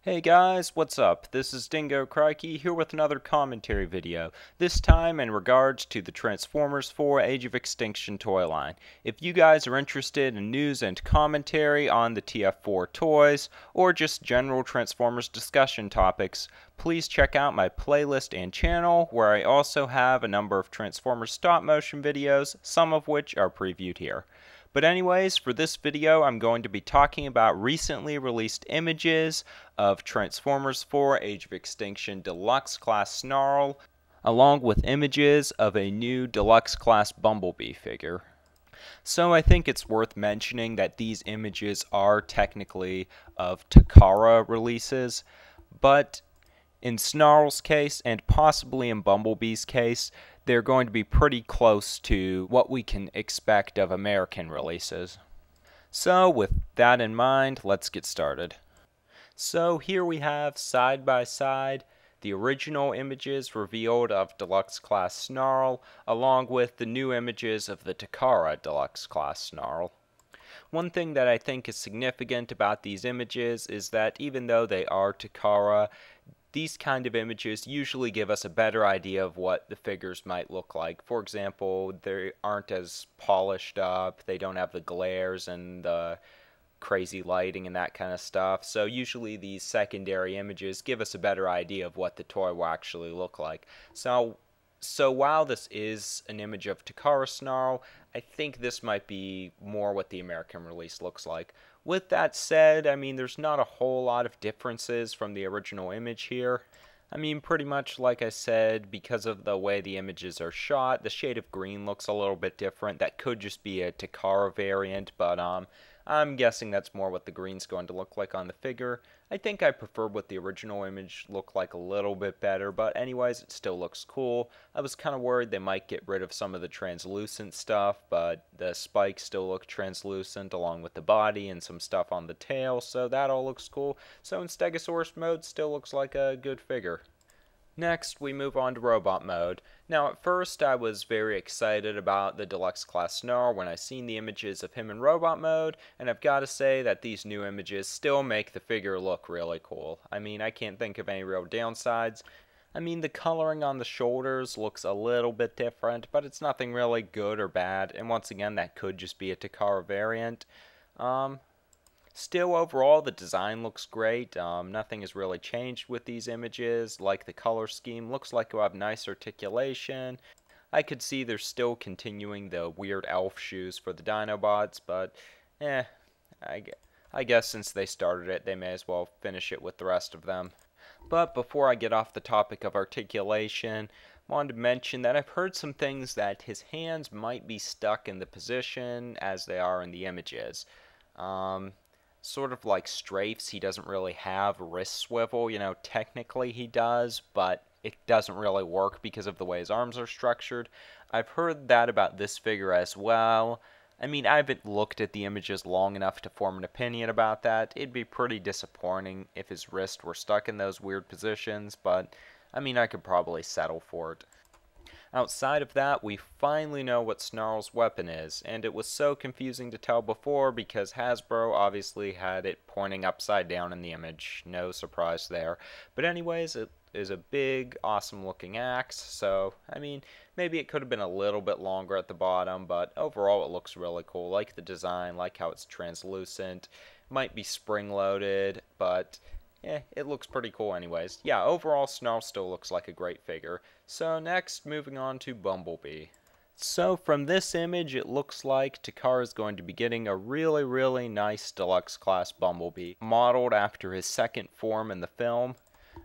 Hey guys, what's up? This is Dingo Crikey here with another commentary video, this time in regards to the Transformers 4 Age of Extinction toy line. If you guys are interested in news and commentary on the TF4 toys, or just general Transformers discussion topics, please check out my playlist and channel, where I also have a number of Transformers stop motion videos, some of which are previewed here. But anyways, for this video, I'm going to be talking about recently released images of Transformers 4 Age of Extinction Deluxe Class Snarl, along with images of a new Deluxe Class Bumblebee figure. So I think it's worth mentioning that these images are technically of Takara releases, but in Snarl's case, and possibly in Bumblebee's case, they're going to be pretty close to what we can expect of American releases. So with that in mind, let's get started. So here we have side by side the original images revealed of Deluxe Class Snarl, along with the new images of the Takara Deluxe Class Snarl. One thing that I think is significant about these images is that even though they are Takara, these kind of images usually give us a better idea of what the figures might look like. For example, they aren't as polished up, they don't have the glares and the crazy lighting and that kind of stuff. So usually these secondary images give us a better idea of what the toy will actually look like. So while this is an image of Takara Snarl, I think this might be more what the American release looks like. With that said, I mean, there's not a whole lot of differences from the original image here. I mean, pretty much like I said, because of the way the images are shot, the shade of green looks a little bit different. That could just be a Takara variant, but I'm guessing that's more what the green's going to look like on the figure. I think I prefer what the original image looked like a little bit better, but anyways, it still looks cool. I was kind of worried they might get rid of some of the translucent stuff, but the spikes still look translucent along with the body and some stuff on the tail, so that all looks cool. So in Stegosaurus mode, still looks like a good figure. Next, we move on to robot mode. Now, at first, I was very excited about the Deluxe Class Snarl when I seen the images of him in robot mode, and I've got to say that these new images still make the figure look really cool. I mean, I can't think of any real downsides. I mean, the coloring on the shoulders looks a little bit different, but it's nothing really good or bad, and once again, that could just be a Takara variant. Still, overall, the design looks great. Nothing has really changed with these images. Like the color scheme, looks like you'll have nice articulation. I could see they're still continuing the weird elf shoes for the Dinobots, but I guess since they started it, they may as well finish it with the rest of them. But before I get off the topic of articulation, I wanted to mention that I've heard some things that his hands might be stuck in the position as they are in the images. Sort of like strafes, he doesn't really have wrist swivel. You know, technically he does, but it doesn't really work because of the way his arms are structured. I've heard that about this figure as well. I mean, I haven't looked at the images long enough to form an opinion about that. It'd be pretty disappointing if his wrist were stuck in those weird positions, but I mean, I could probably settle for it. Outside of that, we finally know what Snarl's weapon is, and it was so confusing to tell before because Hasbro obviously had it pointing upside down in the image. No surprise there. But anyways, it is a big, awesome looking axe, so, I mean, maybe it could have been a little bit longer at the bottom, but overall it looks really cool. Like the design, like how it's translucent. Might be spring-loaded, but it looks pretty cool anyways. Yeah, overall, Snarl still looks like a great figure. So next, moving on to Bumblebee. So from this image, it looks like Takara is going to be getting a really nice Deluxe Class Bumblebee, modeled after his second form in the film.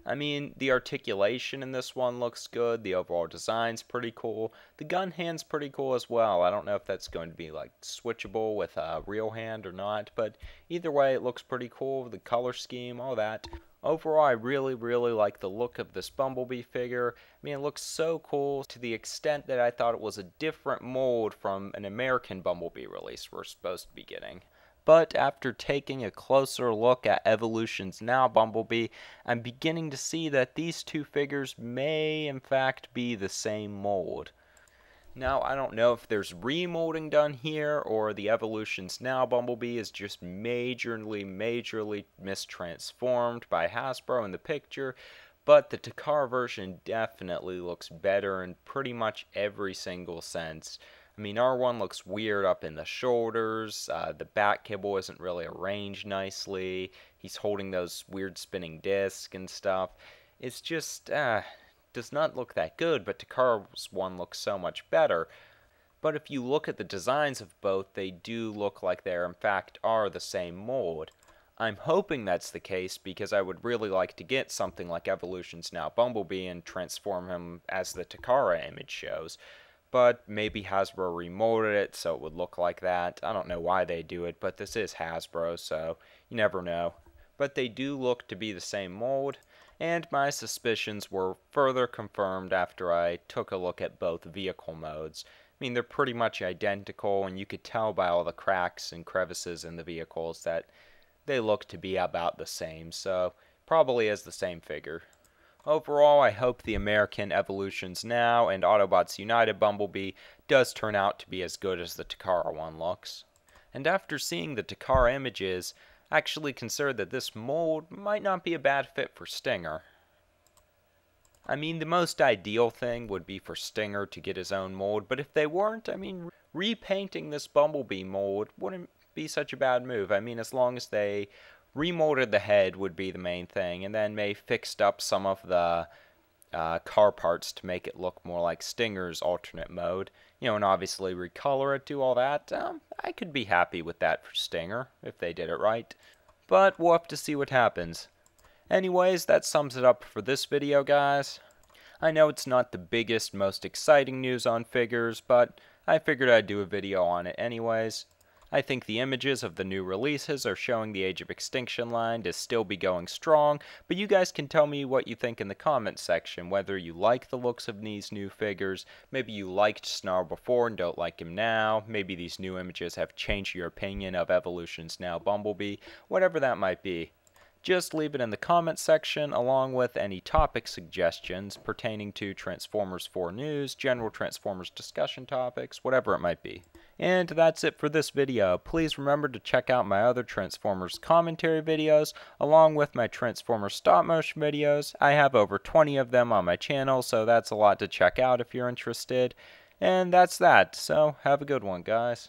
I mean, the articulation in this one looks good, the overall design's pretty cool, the gun hand's pretty cool as well. I don't know if that's going to be like switchable with a real hand or not, but either way it looks pretty cool, the color scheme, all that. Overall, I really like the look of this Bumblebee figure. I mean, it looks so cool to the extent that I thought it was a different mold from an American Bumblebee release we're supposed to be getting. But after taking a closer look at Evolution's Now Bumblebee, I'm beginning to see that these two figures may in fact be the same mold. Now, I don't know if there's remolding done here or the Evolutions Now Bumblebee is just majorly mistransformed by Hasbro in the picture, but the Takara version definitely looks better in pretty much every single sense. I mean, R1 looks weird up in the shoulders, the back kibble isn't really arranged nicely, he's holding those weird spinning discs and stuff. It's just, does not look that good, but Takara's one looks so much better. But if you look at the designs of both, they do look like they in fact are the same mold. I'm hoping that's the case because I would really like to get something like Evolutions Now Bumblebee and transform him as the Takara image shows. But maybe Hasbro remolded it so it would look like that. I don't know why they do it, but this is Hasbro, so you never know. But they do look to be the same mold, and my suspicions were further confirmed after I took a look at both vehicle modes. I mean, they're pretty much identical, and you could tell by all the cracks and crevices in the vehicles that they look to be about the same, so probably is the same figure. Overall, I hope the American Evolutions Now and Autobots United Bumblebee does turn out to be as good as the Takara one looks. And after seeing the Takara images, I actually considered that this mold might not be a bad fit for Stinger. I mean, the most ideal thing would be for Stinger to get his own mold, but if they weren't, I mean, repainting this Bumblebee mold wouldn't be such a bad move. I mean, as long as they remolded the head would be the main thing, and then may fixed up some of the car parts to make it look more like Stinger's alternate mode, you know, and obviously recolor it, do all that. I could be happy with that for Stinger, if they did it right. But we'll have to see what happens. Anyways, that sums it up for this video, guys. I know it's not the biggest, most exciting news on figures, but I figured I'd do a video on it anyways. I think the images of the new releases are showing the Age of Extinction line to still be going strong, but you guys can tell me what you think in the comments section, whether you like the looks of these new figures, maybe you liked Snarl before and don't like him now, maybe these new images have changed your opinion of Evolutions Now Bumblebee, whatever that might be. Just leave it in the comments section along with any topic suggestions pertaining to Transformers 4 news, general Transformers discussion topics, whatever it might be. And that's it for this video. Please remember to check out my other Transformers commentary videos along with my Transformers stop motion videos. I have over 20 of them on my channel, so that's a lot to check out if you're interested. And that's that, so have a good one, guys.